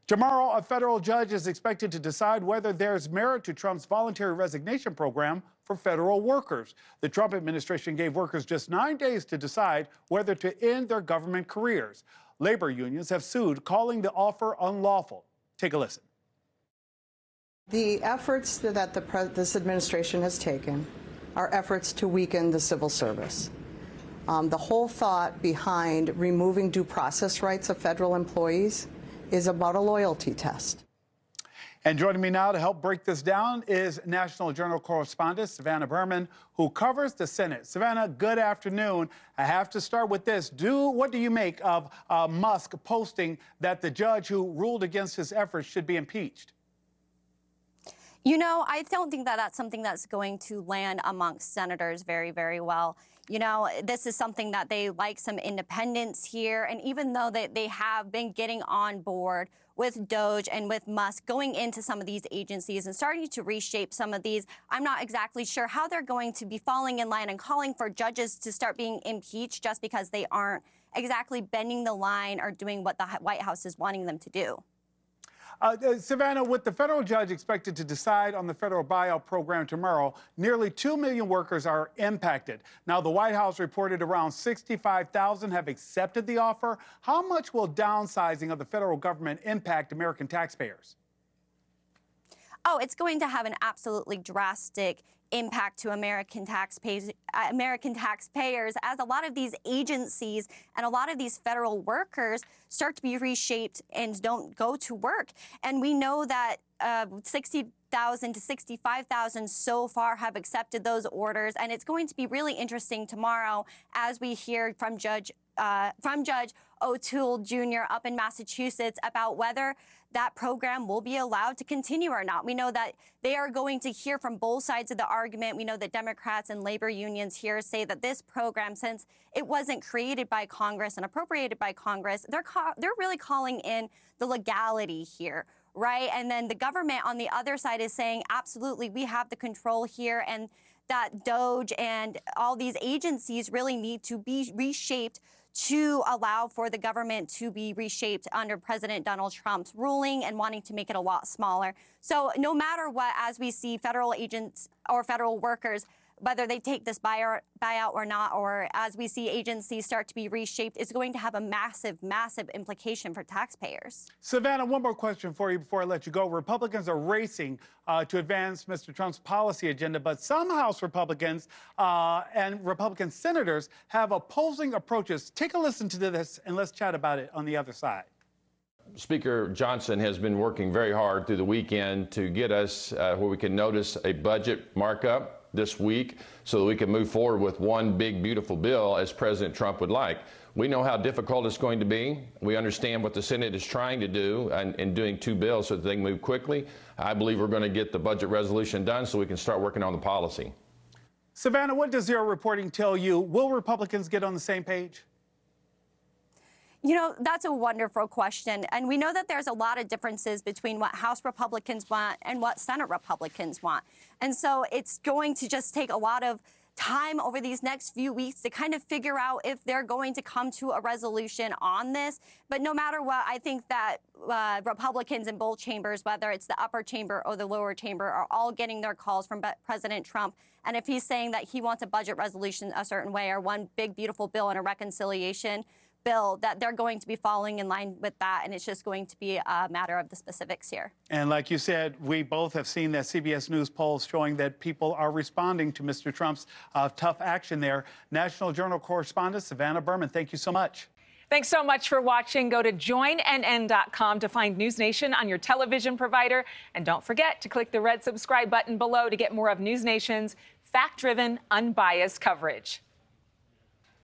Tomorrow, a federal judge is expected to decide whether there's merit to Trump's voluntary resignation program for federal workers. The Trump administration gave workers just 9 days to decide whether to end their government careers. Labor unions have sued, calling the offer unlawful. Take a listen. The efforts that this administration has taken are efforts to weaken the civil service. The whole thought behind removing due process rights of federal employees is about a loyalty test. And joining me now to help break this down is National Journal correspondent Savannah Behrmann, who covers the Senate. Savannah, good afternoon. I have to start with this. What do you make of Musk posting that the judge who ruled against his efforts should be impeached? You know, I don't think that that's something that's going to land amongst senators very, very well. You know, this is something that they like some independence here. And even though they have been getting on board with Doge and with Musk going into some of these agencies and starting to reshape some of these, I'm not exactly sure how they're going to be falling in line and calling for judges to start being impeached just because they aren't exactly bending the line or doing what the White House is wanting them to do. Savannah, with the federal judge expected to decide on the federal buyout program tomorrow, nearly 2 million workers are impacted. Now, the White House reported around 65,000 have accepted the offer. How much will downsizing of the federal government impact American taxpayers? Oh, it's going to have an absolutely drastic impact to American taxpayers, as a lot of these agencies and a lot of these federal workers start to be reshaped and don't go to work. And we know that 60,000 to 65,000 so far have accepted those orders. And it's going to be really interesting tomorrow as we hear from Judge O'Toole Jr. up in Massachusetts about whether that program will be allowed to continue or not. We know that they are going to hear from both sides of the argument. We know that Democrats and labor unions here say that this program, since it wasn't created by Congress and appropriated by Congress, they're really calling in the legality here, right? And then the government on the other side is saying, absolutely, we have the control here, and that Doge and all these agencies really need to be reshaped to allow for the government to be reshaped under President Donald Trump's ruling and wanting to make it a lot smaller. So no matter what, as we see federal agents or federal workers, whether they take this buyout or not, or as we see agencies start to be reshaped, is going to have a massive, massive implication for taxpayers. Savannah, one more question for you before I let you go. Republicans are racing to advance Mr. Trump's policy agenda, but some House Republicans and Republican senators have opposing approaches. Take a listen to this, and let's chat about it on the other side. Speaker Johnson has been working very hard through the weekend to get us where we can notice a budget markup this week so that we can move forward with one big, beautiful bill as President Trump would like. We know how difficult it's going to be. We understand what the Senate is trying to do in doing two bills so that they can move quickly. I believe we're going to get the budget resolution done so we can start working on the policy. Savannah, what does your reporting tell you? Will Republicans get on the same page? You know, that's a wonderful question. And we know that there's a lot of differences between what House Republicans want and what Senate Republicans want. And so it's going to just take a lot of time over these next few weeks to kind of figure out if they're going to come to a resolution on this. But no matter what, I think that Republicans in both chambers, whether it's the upper chamber or the lower chamber, are all getting their calls from President Trump. And if he's saying that he wants a budget resolution a certain way or one big, beautiful bill and a reconciliation bill, that they're going to be falling in line with that, and it's just going to be a matter of the specifics here. And like you said, we both have seen that CBS News polls showing that people are responding to Mr. Trump's tough action there. National Journal correspondent Savannah Behrmann, thank you so much. Thanks so much for watching. Go to joinnn.com to find NewsNation on your television provider. And don't forget to click the red subscribe button below to get more of NewsNation's fact-driven, unbiased coverage.